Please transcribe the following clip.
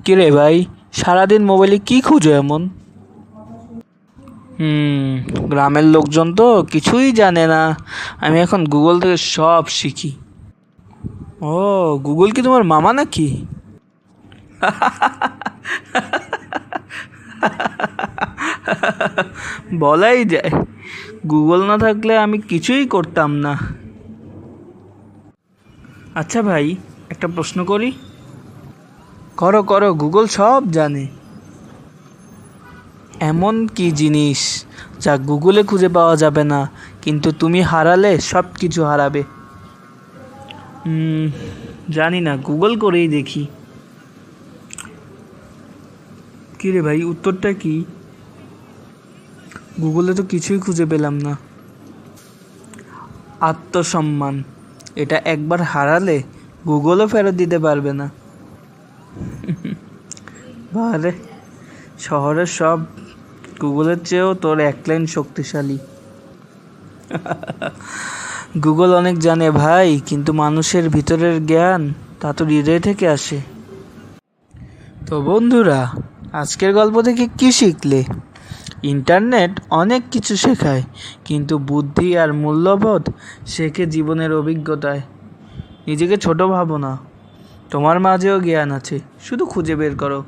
কিরে ভাই, সারাদিন মোবাইলে কি খুঁজো এমন? গ্রামের লোকজন তো কিছুই জানে না। আমি এখন গুগল থেকে সব শিখি। ও, গুগল কি তোমার মামা নাকি? বলাই যায়, গুগল না থাকলে আমি কিছুই করতাম না। আচ্ছা ভাই, একটা প্রশ্ন করি। করো করো, গুগল সব জানে। এমন কি জিনিস যা গুগলে খুঁজে পাওয়া যাবে না, কিন্তু তুমি হারালে সব কিছু হারাবে? উম, জানি না, গুগল করেই দেখি। কী রে ভাই, উত্তরটা কি? গুগলে তো কিছুই খুঁজে পেলাম না। আত্মসম্মান। এটা একবার হারালে গুগলও ফেরত দিতে পারবে না। বারে, শহরের সব গুগলের চেয়েও তোর এক লাইন শক্তিশালী। গুগল অনেক জানে ভাই, কিন্তু মানুষের ভিতরের জ্ঞান তা তো হৃদয় থেকে আসে। তো বন্ধুরা, আজকের গল্প থেকে কি শিখলে? ইন্টারনেট অনেক কিছু শেখায়, কিন্তু বুদ্ধি আর মূল্যবোধ শেখে জীবনের অভিজ্ঞতায়। নিজেকে ছোট ভাবো না, তোমার মাঝেও জ্ঞান আছে, শুধু খুঁজে বের করো।